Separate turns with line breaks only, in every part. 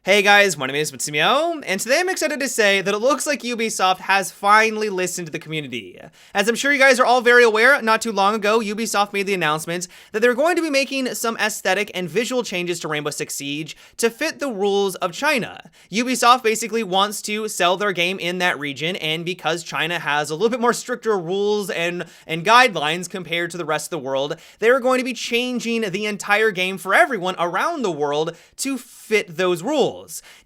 Hey guys, my name is Matsumo, and today I'm excited to say that it looks like Ubisoft has finally listened to the community. As I'm sure you guys are all very aware, not too long ago, Ubisoft made the announcement that they're going to be making some aesthetic and visual changes to Rainbow Six Siege to fit the rules of China. Ubisoft basically wants to sell their game in that region, and because China has a little bit more stricter rules and guidelines compared to the rest of the world, they're going to be changing the entire game for everyone around the world to fit those rules.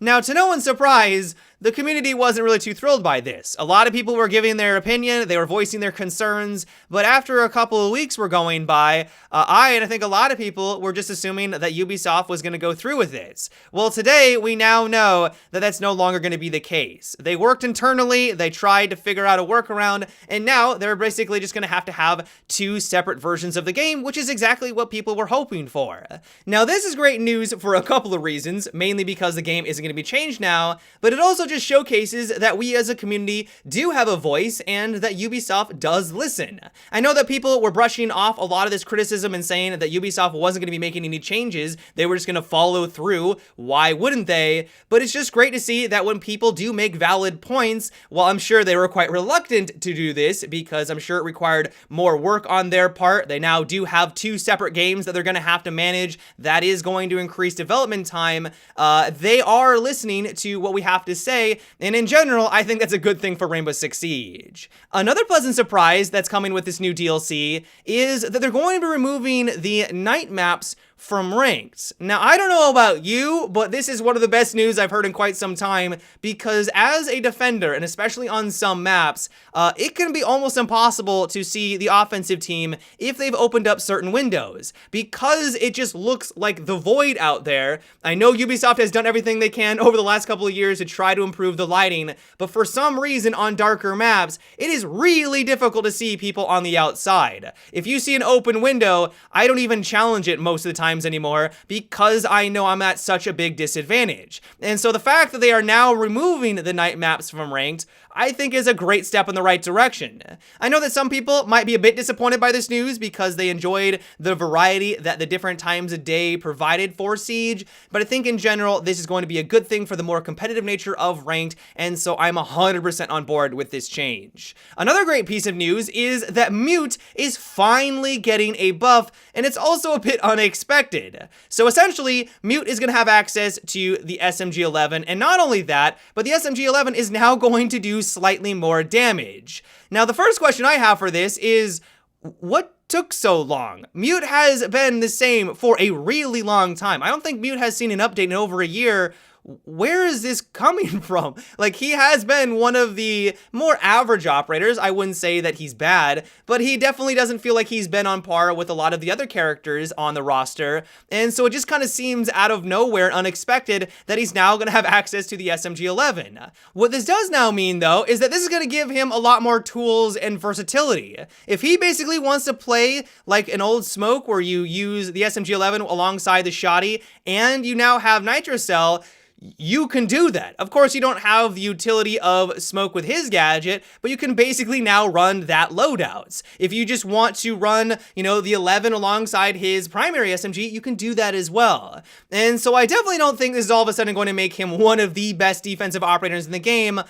Now, to no one's surprise, the community wasn't really too thrilled by this. A lot of people were giving their opinion, they were voicing their concerns, but after a couple of weeks were going by, I think a lot of people were just assuming that Ubisoft was going to go through with this. Well, today, we now know that that's no longer going to be the case. They worked internally, they tried to figure out a workaround, and now they're basically just going to have two separate versions of the game, which is exactly what people were hoping for. Now, this is great news for a couple of reasons, mainly because the game isn't going to be changed now, but it also just showcases that we as a community do have a voice and that Ubisoft does listen. I know that people were brushing off a lot of this criticism and saying that Ubisoft wasn't going to be making any changes, they were just going to follow through. Why wouldn't they? But it's just great to see that when people do make valid points, while I'm sure they were quite reluctant to do this because I'm sure it required more work on their part, they now do have two separate games that they're going to have to manage. That is going to increase development time. They are listening to what we have to say, and in general, I think that's a good thing for Rainbow Six Siege. Another pleasant surprise that's coming with this new DLC is that they're going to be removing the night maps from ranked. Now, I don't know about you, but this is one of the best news I've heard in quite some time, because as a defender, and especially on some maps, it can be almost impossible to see the offensive team if they've opened up certain windows, because it just looks like the void out there. I know Ubisoft has done everything they can over the last couple of years to try to improve the lighting, but for some reason on darker maps, it is really difficult to see people on the outside. If you see an open window, I don't even challenge it most of the time anymore because I know I'm at such a big disadvantage. And so the fact that they are now removing the night maps from ranked, I think is a great step in the right direction. I know that some people might be a bit disappointed by this news because they enjoyed the variety that the different times a day provided for Siege, but I think in general, this is going to be a good thing for the more competitive nature of ranked, and so I'm 100% on board with this change. Another great piece of news is that Mute is finally getting a buff, and it's also a bit unexpected. So essentially, Mute is going to have access to the SMG-11, and not only that, but the SMG-11 is now going to do slightly more damage. Now, the first question I have for this is, what took so long? Mute has been the same for a really long time. I don't think Mute has seen an update in over a year. Where is this coming from? Like, he has been one of the more average operators. I wouldn't say that he's bad, but he definitely doesn't feel like he's been on par with a lot of the other characters on the roster. And so it just kind of seems out of nowhere, unexpected, that he's now going to have access to the SMG-11. What this does now mean, though, is that this is going to give him a lot more tools and versatility. If he basically wants to play like an old smoke where you use the SMG-11 alongside the shotty and you now have Nitrocell, you can do that. Of course, you don't have the utility of smoke with his gadget, but you can basically now run that loadouts. If you just want to run, the 11 alongside his primary SMG, you can do that as well. And so I definitely don't think this is all of a sudden going to make him one of the best defensive operators in the game.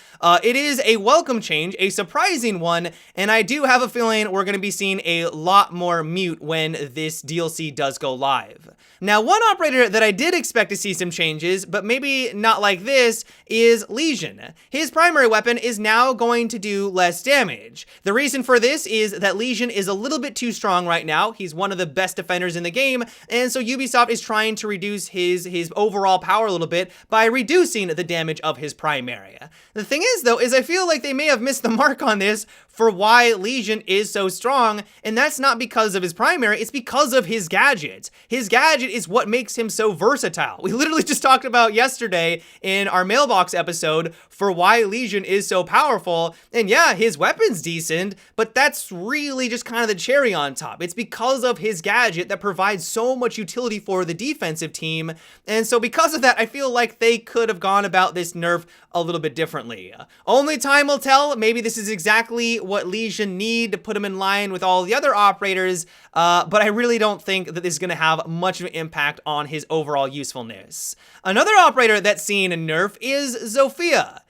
It is a welcome change, a surprising one, and I do have a feeling we're going to be seeing a lot more Mute when this DLC does go live. Now, one operator that I did expect to see some changes, but maybe not like this, is Lesion. His primary weapon is now going to do less damage. The reason for this is that Lesion is a little bit too strong right now. He's one of the best defenders in the game, and so Ubisoft is trying to reduce his overall power a little bit by reducing the damage of his primary. The thing is, though, is I feel like they may have missed the mark on this for why Lesion is so strong, and that's not because of his primary, it's because of his gadget. His gadget is what makes him so versatile. We literally just talked about yesterday in our mailbox episode for why Lesion is so powerful, and yeah, his weapon's decent, but that's really just kind of the cherry on top. It's because of his gadget that provides so much utility for the defensive team, and so because of that, I feel like they could have gone about this nerf a little bit differently. Only time will tell. Maybe this is exactly what Lesion need to put him in line with all the other operators, but I really don't think that this is going to have much of an impact on his overall usefulness. Another operator that's seen a nerf is Sophia.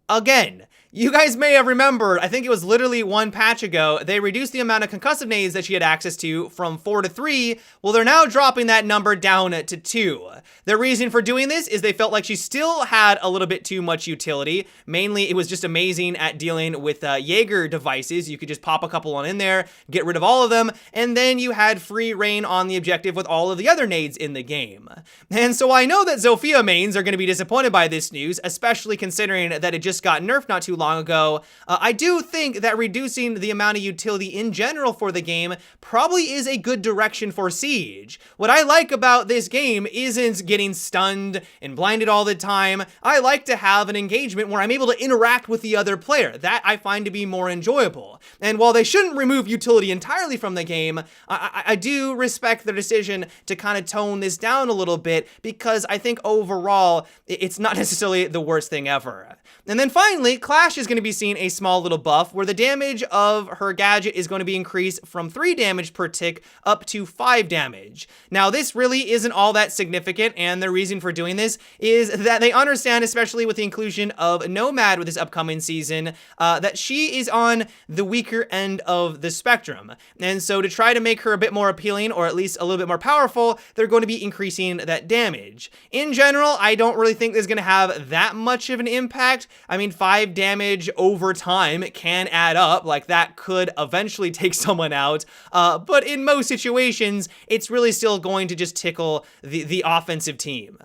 Again, you guys may have remembered, I think it was literally one patch ago, they reduced the amount of concussive nades that she had access to from 4 to 3. Well, they're now dropping that number down to 2. The reason for doing this is they felt like she still had a little bit too much utility. Mainly, it was just amazing at dealing with Jaeger devices. You could just pop a couple on in there, get rid of all of them, and then you had free reign on the objective with all of the other nades in the game. And so I know that Sophia mains are going to be disappointed by this news, especially considering that it just got nerfed not too long ago. I do think that reducing the amount of utility in general for the game probably is a good direction for Siege. What I like about this game isn't getting stunned and blinded all the time. I like to have an engagement where I'm able to interact with the other player. That I find to be more enjoyable. And while they shouldn't remove utility entirely from the game, I do respect their decision to kind of tone this down a little bit, because I think overall it's not necessarily the worst thing ever. And then finally, Clash is going to be seeing a small little buff where the damage of her gadget is going to be increased from 3 damage per tick up to 5 damage. Now, this really isn't all that significant, and the reason for doing this is that they understand, especially with the inclusion of Nomad with this upcoming season, that she is on the weaker end of the spectrum. And so to try to make her a bit more appealing, or at least a little bit more powerful, they're going to be increasing that damage. In general, I don't really think this is going to have that much of an impact. I mean, 5 damage over time can add up. Like, that could eventually take someone out. But in most situations, it's really still going to just tickle the offensive team.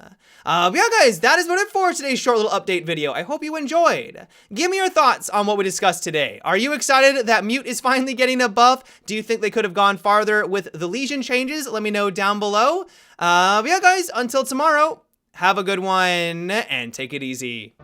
Yeah, guys, that is about it for today's short little update video. I hope you enjoyed. Give me your thoughts on what we discussed today. Are you excited that Mute is finally getting a buff? Do you think they could have gone farther with the Lesion changes? Let me know down below. Yeah, guys, until tomorrow, have a good one and take it easy.